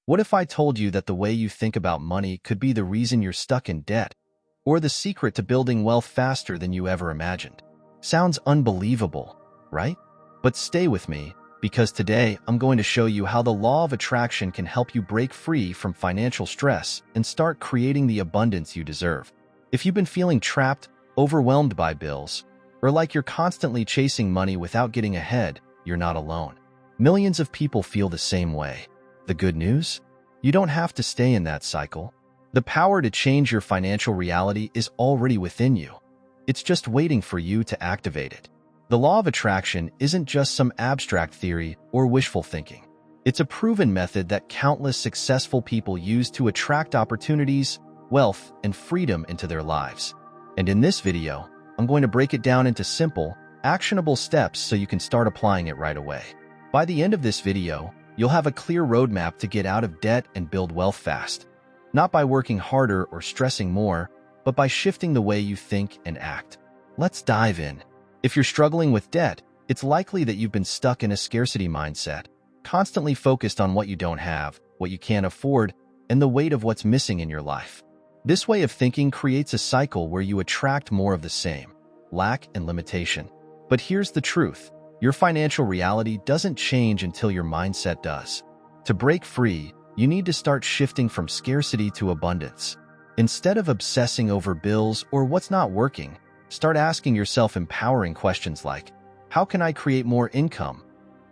What if I told you that the way you think about money could be the reason you're stuck in debt, or the secret to building wealth faster than you ever imagined? Sounds unbelievable, right? But stay with me, because today I'm going to show you how the law of attraction can help you break free from financial stress and start creating the abundance you deserve. If you've been feeling trapped, overwhelmed by bills, or like you're constantly chasing money without getting ahead, you're not alone. Millions of people feel the same way. The good news? You don't have to stay in that cycle. The power to change your financial reality is already within you. It's just waiting for you to activate it. The law of attraction isn't just some abstract theory or wishful thinking. It's a proven method that countless successful people use to attract opportunities, wealth, and freedom into their lives. And in this video, I'm going to break it down into simple, actionable steps so you can start applying it right away. By the end of this video, you'll have a clear roadmap to get out of debt and build wealth fast. Not by working harder or stressing more, but by shifting the way you think and act. Let's dive in. If you're struggling with debt, it's likely that you've been stuck in a scarcity mindset, constantly focused on what you don't have, what you can't afford, and the weight of what's missing in your life. This way of thinking creates a cycle where you attract more of the same, lack and limitation. But here's the truth. Your financial reality doesn't change until your mindset does. To break free, you need to start shifting from scarcity to abundance. Instead of obsessing over bills or what's not working, start asking yourself empowering questions like, how can I create more income?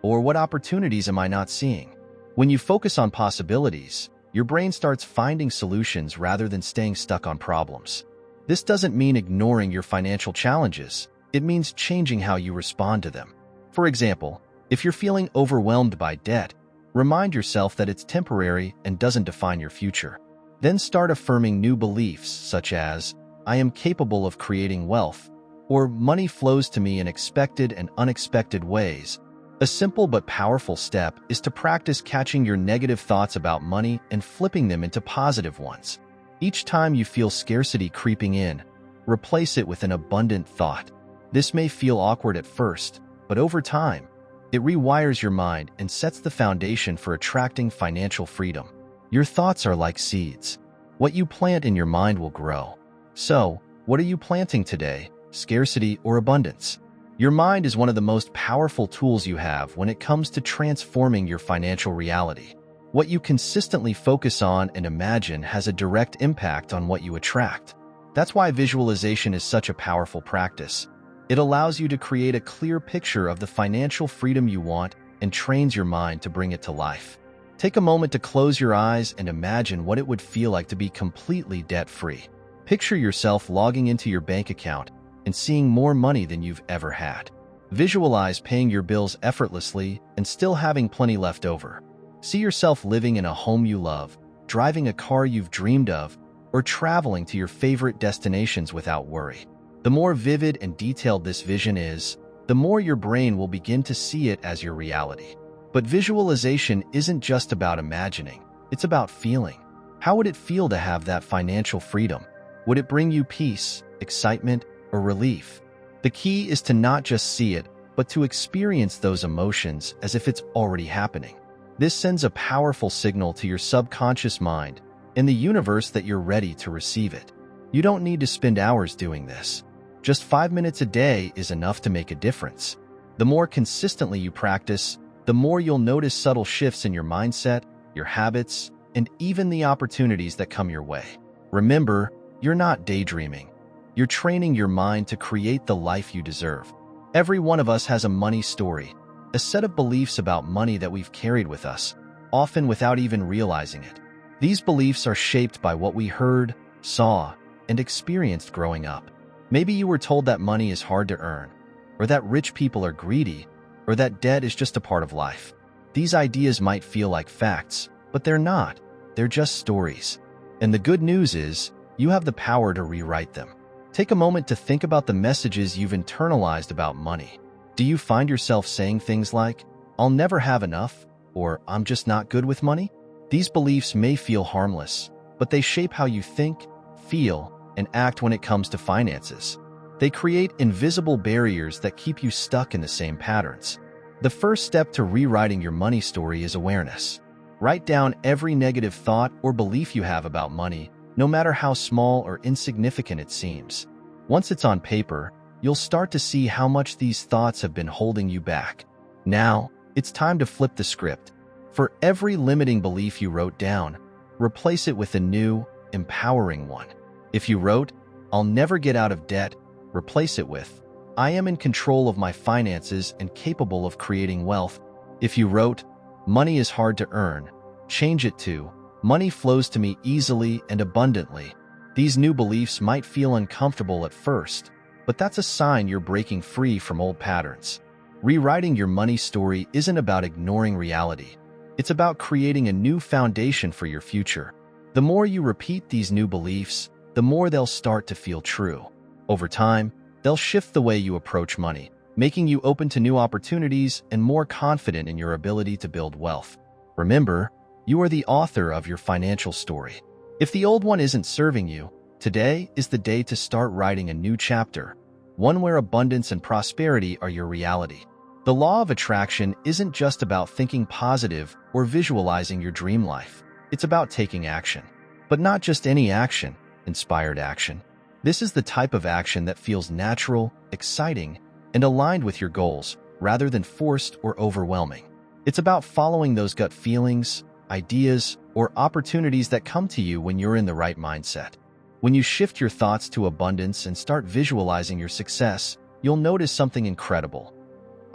Or what opportunities am I not seeing? When you focus on possibilities, your brain starts finding solutions rather than staying stuck on problems. This doesn't mean ignoring your financial challenges. It means changing how you respond to them. For example, if you're feeling overwhelmed by debt, remind yourself that it's temporary and doesn't define your future. Then start affirming new beliefs such as, I am capable of creating wealth, or money flows to me in expected and unexpected ways. A simple but powerful step is to practice catching your negative thoughts about money and flipping them into positive ones. Each time you feel scarcity creeping in, replace it with an abundant thought. This may feel awkward at first, but over time, it rewires your mind and sets the foundation for attracting financial freedom. Your thoughts are like seeds. What you plant in your mind will grow. So, what are you planting today, scarcity or abundance? Your mind is one of the most powerful tools you have when it comes to transforming your financial reality. What you consistently focus on and imagine has a direct impact on what you attract. That's why visualization is such a powerful practice. It allows you to create a clear picture of the financial freedom you want and trains your mind to bring it to life. Take a moment to close your eyes and imagine what it would feel like to be completely debt-free. Picture yourself logging into your bank account and seeing more money than you've ever had. Visualize paying your bills effortlessly and still having plenty left over. See yourself living in a home you love, driving a car you've dreamed of, or traveling to your favorite destinations without worry. The more vivid and detailed this vision is, the more your brain will begin to see it as your reality. But visualization isn't just about imagining, it's about feeling. How would it feel to have that financial freedom? Would it bring you peace, excitement, or relief? The key is to not just see it, but to experience those emotions as if it's already happening. This sends a powerful signal to your subconscious mind and the universe that you're ready to receive it. You don't need to spend hours doing this. Just 5 minutes a day is enough to make a difference. The more consistently you practice, the more you'll notice subtle shifts in your mindset, your habits, and even the opportunities that come your way. Remember, you're not daydreaming. You're training your mind to create the life you deserve. Every one of us has a money story, a set of beliefs about money that we've carried with us, often without even realizing it. These beliefs are shaped by what we heard, saw, and experienced growing up. Maybe you were told that money is hard to earn, or that rich people are greedy, or that debt is just a part of life. These ideas might feel like facts, but they're not. They're just stories. And the good news is, you have the power to rewrite them. Take a moment to think about the messages you've internalized about money. Do you find yourself saying things like, I'll never have enough, or I'm just not good with money? These beliefs may feel harmless, but they shape how you think, feel, and act when it comes to finances. They create invisible barriers that keep you stuck in the same patterns. The first step to rewriting your money story is awareness. Write down every negative thought or belief you have about money, no matter how small or insignificant it seems. Once it's on paper, you'll start to see how much these thoughts have been holding you back. Now, it's time to flip the script. For every limiting belief you wrote down, replace it with a new, empowering one. If you wrote, "I'll never get out of debt," replace it with, "I am in control of my finances and capable of creating wealth." If you wrote, "Money is hard to earn," change it to, "Money flows to me easily and abundantly." These new beliefs might feel uncomfortable at first, but that's a sign you're breaking free from old patterns. Rewriting your money story isn't about ignoring reality. It's about creating a new foundation for your future. The more you repeat these new beliefs, the more they'll start to feel true. Over time, they'll shift the way you approach money, making you open to new opportunities and more confident in your ability to build wealth. Remember, you are the author of your financial story. If the old one isn't serving you, today is the day to start writing a new chapter, one where abundance and prosperity are your reality. The law of attraction isn't just about thinking positive or visualizing your dream life. It's about taking action. But not just any action, inspired action. This is the type of action that feels natural, exciting, and aligned with your goals, rather than forced or overwhelming. It's about following those gut feelings, ideas, or opportunities that come to you when you're in the right mindset. When you shift your thoughts to abundance and start visualizing your success, you'll notice something incredible.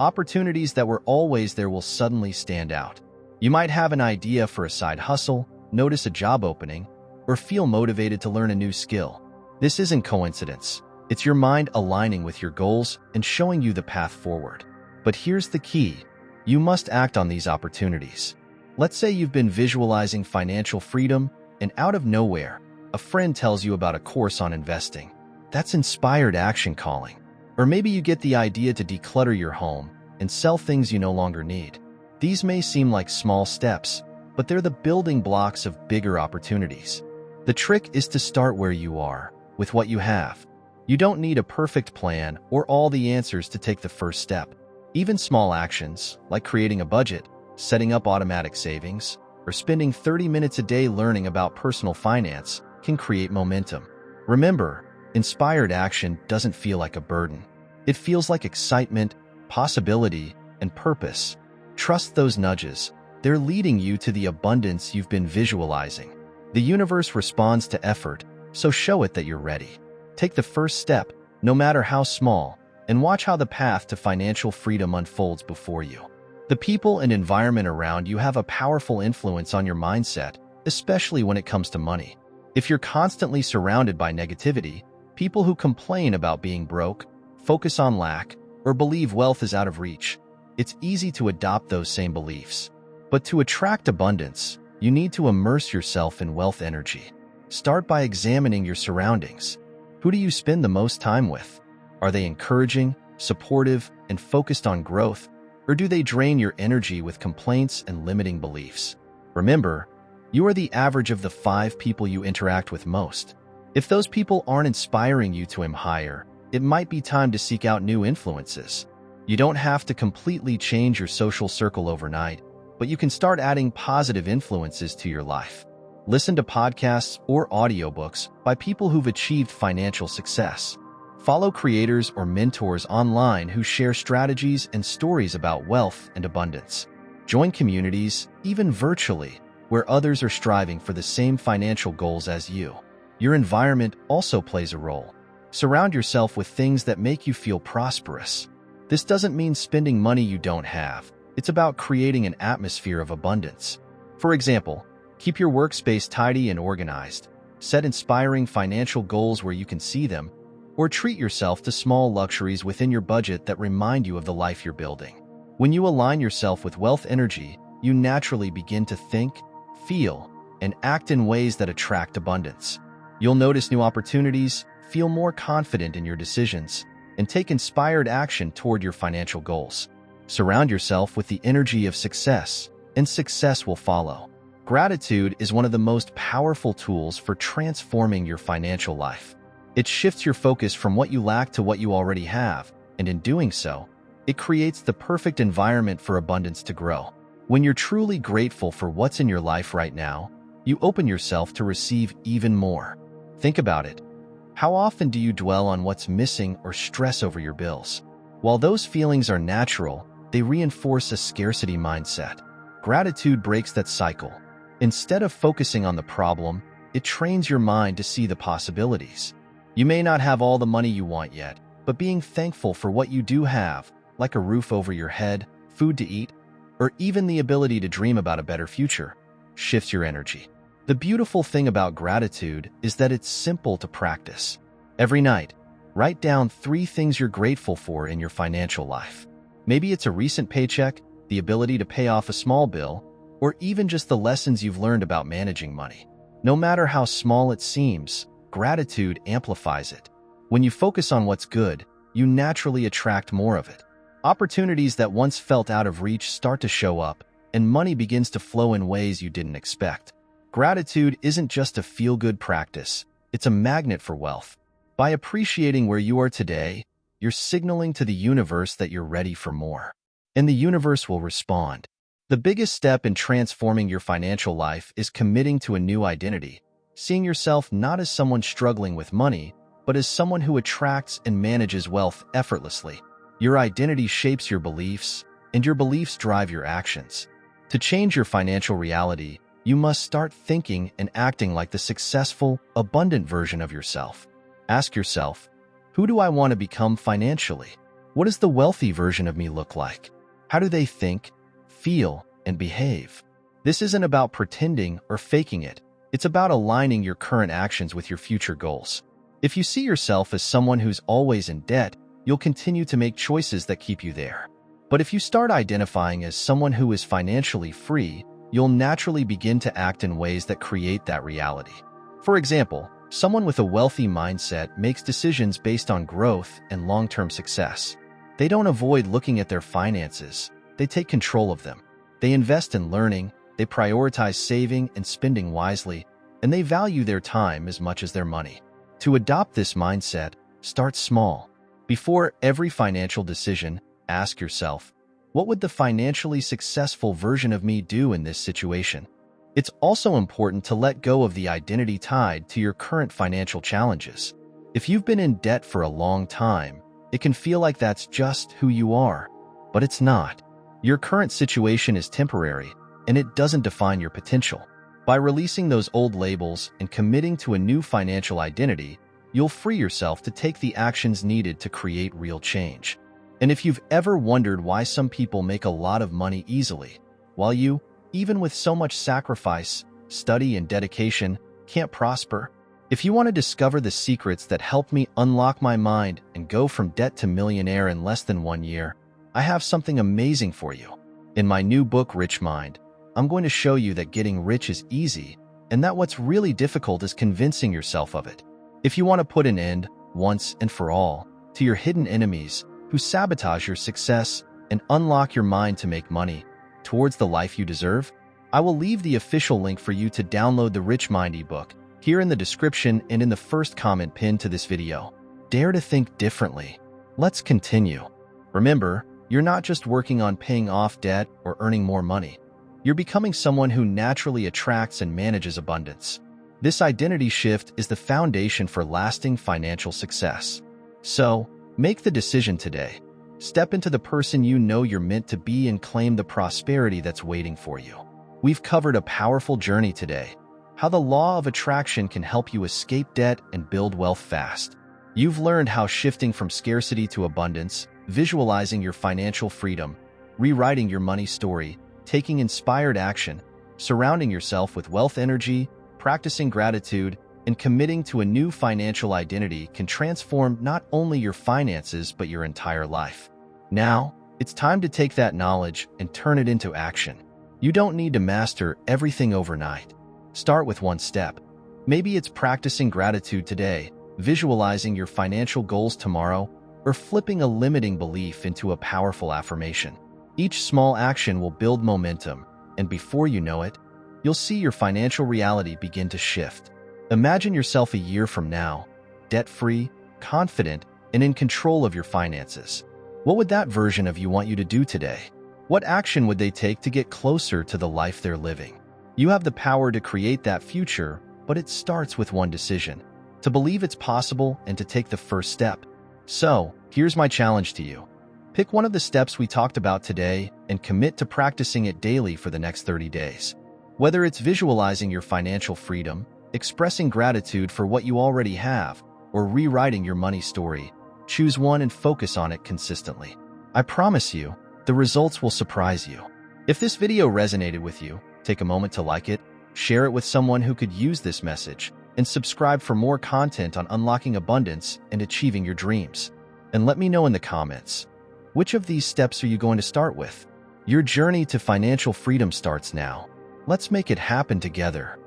Opportunities that were always there will suddenly stand out. You might have an idea for a side hustle, notice a job opening, or feel motivated to learn a new skill. This isn't coincidence. It's your mind aligning with your goals and showing you the path forward. But here's the key. You must act on these opportunities. Let's say you've been visualizing financial freedom, and out of nowhere, a friend tells you about a course on investing. That's inspired action calling. Or maybe you get the idea to declutter your home and sell things you no longer need. These may seem like small steps, but they're the building blocks of bigger opportunities. The trick is to start where you are, with what you have. You don't need a perfect plan or all the answers to take the first step. Even small actions, like creating a budget, setting up automatic savings, or spending 30 minutes a day learning about personal finance, can create momentum. Remember, inspired action doesn't feel like a burden. It feels like excitement, possibility, and purpose. Trust those nudges. They're leading you to the abundance you've been visualizing. The universe responds to effort, so show it that you're ready. Take the first step, no matter how small, and watch how the path to financial freedom unfolds before you. The people and environment around you have a powerful influence on your mindset, especially when it comes to money. If you're constantly surrounded by negativity, people who complain about being broke, focus on lack, or believe wealth is out of reach, it's easy to adopt those same beliefs. But to attract abundance, you need to immerse yourself in wealth energy. Start by examining your surroundings. Who do you spend the most time with? Are they encouraging, supportive, and focused on growth? Or do they drain your energy with complaints and limiting beliefs? Remember, you are the average of the 5 people you interact with most. If those people aren't inspiring you to aim higher, it might be time to seek out new influences. You don't have to completely change your social circle overnight, but you can start adding positive influences to your life. Listen to podcasts or audiobooks by people who've achieved financial success. Follow creators or mentors online who share strategies and stories about wealth and abundance. Join communities, even virtually, where others are striving for the same financial goals as you. Your environment also plays a role. Surround yourself with things that make you feel prosperous. This doesn't mean spending money you don't have. It's about creating an atmosphere of abundance. For example, keep your workspace tidy and organized. Set inspiring financial goals where you can see them, or treat yourself to small luxuries within your budget that remind you of the life you're building. When you align yourself with wealth energy, you naturally begin to think, feel, and act in ways that attract abundance. You'll notice new opportunities, feel more confident in your decisions, and take inspired action toward your financial goals. Surround yourself with the energy of success, and success will follow. Gratitude is one of the most powerful tools for transforming your financial life. It shifts your focus from what you lack to what you already have, and in doing so, it creates the perfect environment for abundance to grow. When you're truly grateful for what's in your life right now, you open yourself to receive even more. Think about it. How often do you dwell on what's missing or stress over your bills? While those feelings are natural, they reinforce a scarcity mindset. Gratitude breaks that cycle. Instead of focusing on the problem, it trains your mind to see the possibilities. You may not have all the money you want yet, but being thankful for what you do have, like a roof over your head, food to eat, or even the ability to dream about a better future, shifts your energy. The beautiful thing about gratitude is that it's simple to practice. Every night, write down 3 things you're grateful for in your financial life. Maybe it's a recent paycheck, the ability to pay off a small bill, or even just the lessons you've learned about managing money. No matter how small it seems, gratitude amplifies it. When you focus on what's good, you naturally attract more of it. Opportunities that once felt out of reach start to show up, and money begins to flow in ways you didn't expect. Gratitude isn't just a feel-good practice, it's a magnet for wealth. By appreciating where you are today, you're signaling to the universe that you're ready for more. And the universe will respond. The biggest step in transforming your financial life is committing to a new identity, seeing yourself not as someone struggling with money, but as someone who attracts and manages wealth effortlessly. Your identity shapes your beliefs, and your beliefs drive your actions. To change your financial reality, you must start thinking and acting like the successful, abundant version of yourself. Ask yourself, who do I want to become financially? What does the wealthy version of me look like? How do they think, feel, and behave? This isn't about pretending or faking it. It's about aligning your current actions with your future goals. If you see yourself as someone who's always in debt, you'll continue to make choices that keep you there. But if you start identifying as someone who is financially free, you'll naturally begin to act in ways that create that reality. For example, someone with a wealthy mindset makes decisions based on growth and long-term success. They don't avoid looking at their finances. They take control of them. They invest in learning, they prioritize saving and spending wisely, and they value their time as much as their money. To adopt this mindset, start small. Before every financial decision, ask yourself, what would the financially successful version of me do in this situation? It's also important to let go of the identity tied to your current financial challenges. If you've been in debt for a long time, it can feel like that's just who you are, but it's not. Your current situation is temporary, and it doesn't define your potential. By releasing those old labels and committing to a new financial identity, you'll free yourself to take the actions needed to create real change. And if you've ever wondered why some people make a lot of money easily, while you, even with so much sacrifice, study, and dedication, can't prosper, if you want to discover the secrets that helped me unlock my mind and go from debt to millionaire in less than 1 year, I have something amazing for you. In my new book, Rich Mind, I'm going to show you that getting rich is easy, and that what's really difficult is convincing yourself of it. If you want to put an end, once and for all, to your hidden enemies who sabotage your success and unlock your mind to make money towards the life you deserve, I will leave the official link for you to download the Rich Mind ebook here in the description and in the first comment pinned to this video. Dare to think differently. Let's continue. Remember, you're not just working on paying off debt or earning more money. You're becoming someone who naturally attracts and manages abundance. This identity shift is the foundation for lasting financial success. So, make the decision today. Step into the person you know you're meant to be and claim the prosperity that's waiting for you. We've covered a powerful journey today. How the law of attraction can help you escape debt and build wealth fast. You've learned how shifting from scarcity to abundance, visualizing your financial freedom, rewriting your money story, taking inspired action, surrounding yourself with wealth energy, practicing gratitude, and committing to a new financial identity can transform not only your finances but your entire life. Now, it's time to take that knowledge and turn it into action. You don't need to master everything overnight. Start with one step. Maybe it's practicing gratitude today, visualizing your financial goals tomorrow, or flipping a limiting belief into a powerful affirmation. Each small action will build momentum, and before you know it, you'll see your financial reality begin to shift. Imagine yourself a year from now, debt-free, confident, and in control of your finances. What would that version of you want you to do today? What action would they take to get closer to the life they're living? You have the power to create that future, but it starts with one decision: to believe it's possible and to take the first step. So, here's my challenge to you. Pick one of the steps we talked about today and commit to practicing it daily for the next 30 days. Whether it's visualizing your financial freedom, expressing gratitude for what you already have, or rewriting your money story, choose one and focus on it consistently. I promise you, the results will surprise you. If this video resonated with you, take a moment to like it, share it with someone who could use this message, and subscribe for more content on unlocking abundance and achieving your dreams. And let me know in the comments, which of these steps are you going to start with? Your journey to financial freedom starts now. Let's make it happen together.